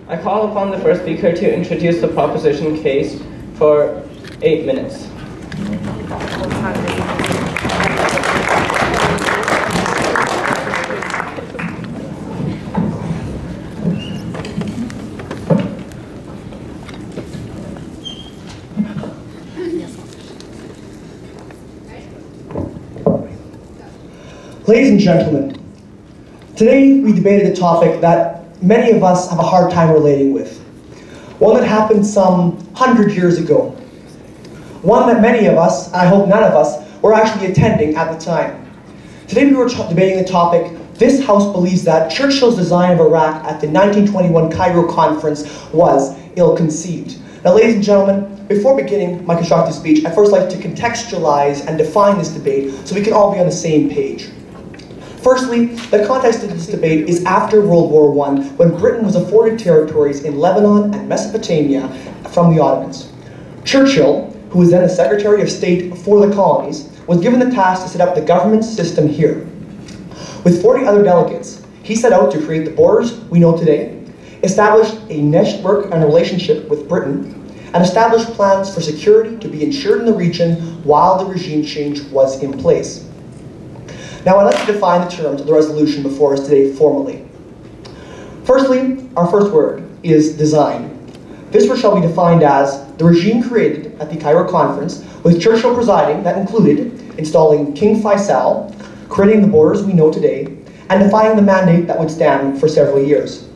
I call upon the first speaker to introduce the proposition case for 8 minutes. Ladies and gentlemen, today we debated a topic that many of us have a hard time relating with. One that happened some 100 years ago. One that many of us, I hope none of us, were actually attending at the time. Today we were debating the topic, this House believes that Churchill's design of Iraq at the 1921 Cairo Conference was ill-conceived. Now, ladies and gentlemen, before beginning my constructive speech, I'd first like to contextualize and define this debate so we can all be on the same page. Firstly, the context of this debate is after World War I, when Britain was afforded territories in Lebanon and Mesopotamia from the Ottomans. Churchill, who was then the Secretary of State for the colonies, was given the task to set up the government system here. With 40 other delegates, he set out to create the borders we know today, establish a network and relationship with Britain, and establish plans for security to be ensured in the region while the regime change was in place. Now, I'd like to define the terms of the resolution before us today formally. Firstly, our first word is design. This word shall be defined as the regime created at the Cairo Conference, with Churchill presiding, that included installing King Faisal, creating the borders we know today, and defining the mandate that would stand for several years.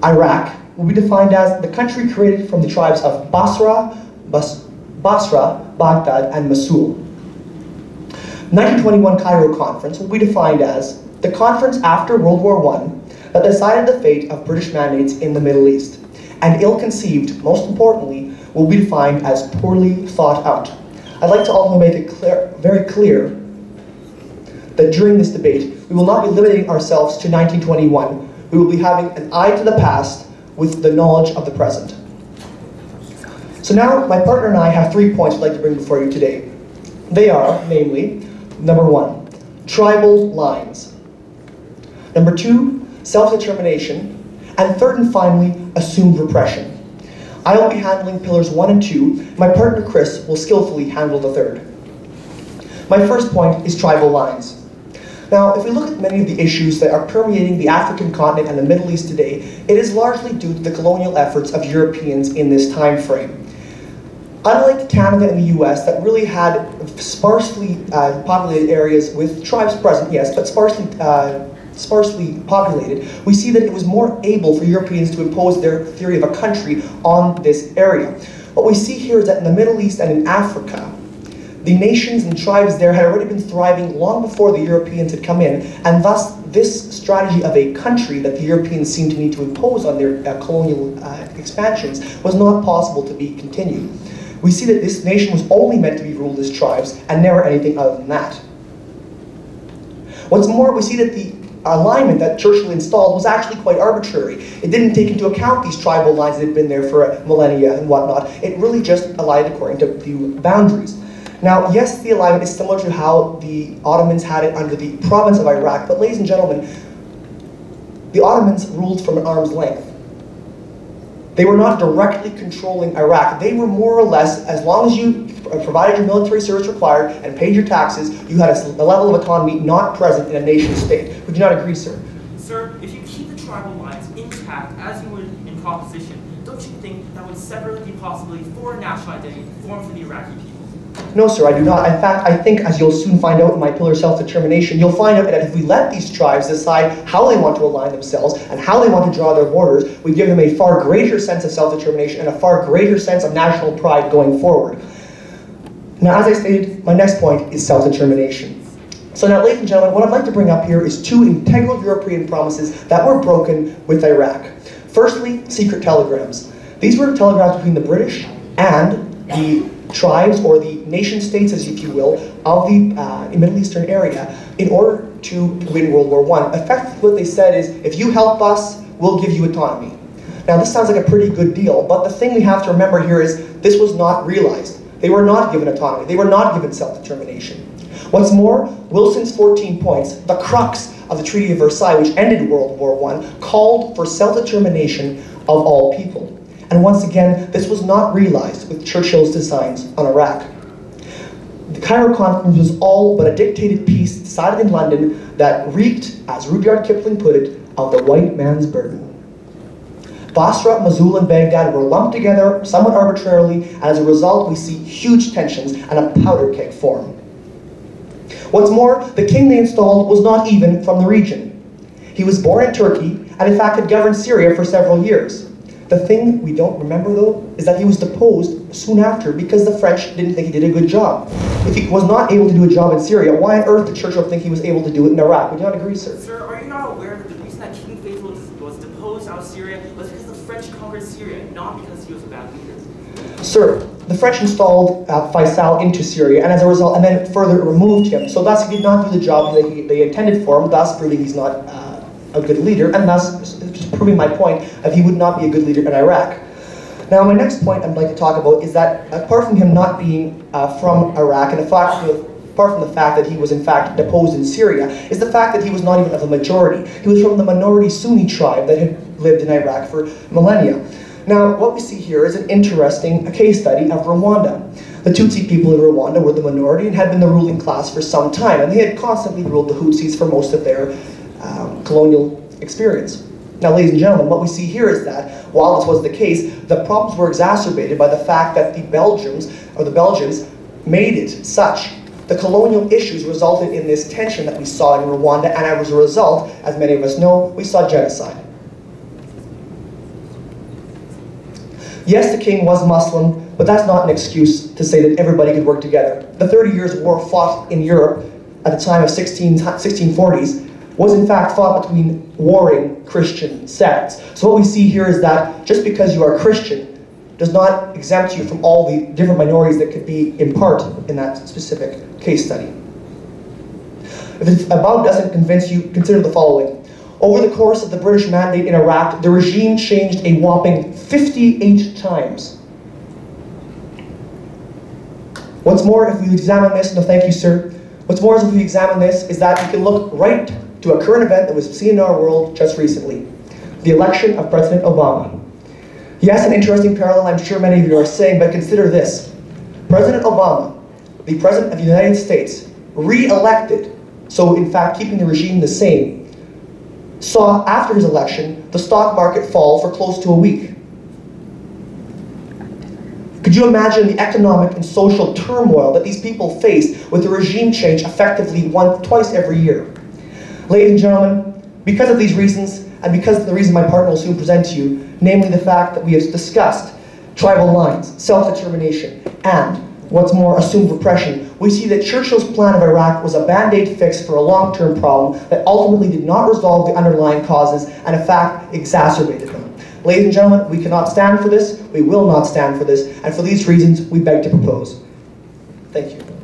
Iraq will be defined as the country created from the tribes of Basra, Baghdad, and Mosul. 1921 Cairo Conference will be defined as the conference after World War I that decided the fate of British mandates in the Middle East, and ill-conceived, most importantly, will be defined as poorly thought out. I'd like to also make it very clear that during this debate, we will not be limiting ourselves to 1921. We will be having an eye to the past with the knowledge of the present. So now, my partner and I have 3 points I'd like to bring before you today. They are, namely, number 1, tribal lines. Number 2, self-determination. And third and finally, assumed repression. I will be handling pillars 1 and 2. My partner Chris will skillfully handle the third. My first point is tribal lines. Now, if we look at many of the issues that are permeating the African continent and the Middle East today, it is largely due to the colonial efforts of Europeans in this time frame. Unlike Canada and the US that really had sparsely populated areas with tribes present, yes, but sparsely populated, we see that it was more able for Europeans to impose their theory of a country on this area. What we see here is that in the Middle East and in Africa, the nations and tribes there had already been thriving long before the Europeans had come in, and thus this strategy of a country that the Europeans seemed to need to impose on their colonial expansions was not possible to be continued. We see that this nation was only meant to be ruled as tribes and never anything other than that. What's more, we see that the alignment that Churchill installed was actually quite arbitrary. It didn't take into account these tribal lines that had been there for millennia and whatnot. It really just aligned according to the boundaries. Now, yes, the alignment is similar to how the Ottomans had it under the province of Iraq, but ladies and gentlemen, the Ottomans ruled from an arm's length. They were not directly controlling Iraq. They were more or less, as long as you provided your military service required and paid your taxes, you had a level of autonomy not present in a nation state. Would you not agree, sir? Sir, if you keep the tribal lines intact as you would in proposition, don't you think that would sever the possibility for a national identity formed for the Iraqi people? No, sir, I do not. In fact, I think, as you'll soon find out in my pillar of self-determination, you'll find out that if we let these tribes decide how they want to align themselves and how they want to draw their borders, we give them a far greater sense of self-determination and a far greater sense of national pride going forward. Now, as I stated, my next point is self-determination. So now, ladies and gentlemen, what I'd like to bring up here is 2 integral European promises that were broken with Iraq. Firstly, secret telegrams. These were telegrams between the British and the tribes, or the nation states, as if you will, of the Middle Eastern area in order to win World War I. Effectively, what they said is, if you help us, we'll give you autonomy. Now, this sounds like a pretty good deal, but the thing we have to remember here is this was not realized. They were not given autonomy. They were not given self-determination. What's more, Wilson's 14 points, the crux of the Treaty of Versailles, which ended World War I, called for self-determination of all people. And once again, this was not realized with Churchill's designs on Iraq. The Cairo Conference was all but a dictated peace decided in London that reeked, as Rudyard Kipling put it, of the white man's burden. Basra, Mosul, and Baghdad were lumped together somewhat arbitrarily, and as a result we see huge tensions and a powder keg form. What's more, the king they installed was not even from the region. He was born in Turkey, and in fact had governed Syria for several years. The thing we don't remember, though, is that he was deposed soon after because the French didn't think he did a good job. If he was not able to do a job in Syria, why on earth did Churchill think he was able to do it in Iraq? Would you not agree, sir? Sir, are you not aware that the reason that King Faisal was deposed out of Syria was because the French conquered Syria, not because he was a bad leader? Sir, the French installed Faisal into Syria, and as a result, and then further removed him. So thus he did not do the job that they intended for him, thus proving he's not a good leader, and thus just proving my point that he would not be a good leader in Iraq. Now, my next point I'd like to talk about is that apart from him not being from Iraq, and apart from the fact that he was in fact deposed in Syria, is the fact that he was not even of the majority. He was from the minority Sunni tribe that had lived in Iraq for millennia. Now, what we see here is an interesting case study of Rwanda. The Tutsi people in Rwanda were the minority and had been the ruling class for some time, and they had constantly ruled the Hutsis for most of their colonial experience. Now, ladies and gentlemen, what we see here is that, while this was the case, the problems were exacerbated by the fact that the Belgians made it such. The colonial issues resulted in this tension that we saw in Rwanda, and as a result, as many of us know, we saw genocide. Yes, the king was Muslim, but that's not an excuse to say that everybody could work together. The 30 Years' War fought in Europe at the time of 1640s was in fact fought between warring Christian sects. So what we see here is that just because you are Christian does not exempt you from all the different minorities that could be in part in that specific case study. If the above doesn't convince you, consider the following. Over the course of the British mandate in Iraq, the regime changed a whopping 58 times. What's more, if we examine this, no thank you sir, what's more is if we examine this is that we can look right to a current event that was seen in our world just recently, the election of President Obama. Yes, an interesting parallel I'm sure many of you are saying, but consider this. President Obama, the President of the United States, re-elected, so in fact keeping the regime the same, saw after his election the stock market fall for close to a week. Could you imagine the economic and social turmoil that these people faced with the regime change effectively twice every year? Ladies and gentlemen, because of these reasons, and because of the reason my partner will soon present to you, namely the fact that we have discussed tribal lines, self-determination, and, what's more, assumed repression, we see that Churchill's plan of Iraq was a band-aid fix for a long-term problem that ultimately did not resolve the underlying causes and in fact exacerbated them. Ladies and gentlemen, we cannot stand for this, we will not stand for this, and for these reasons we beg to propose. Thank you.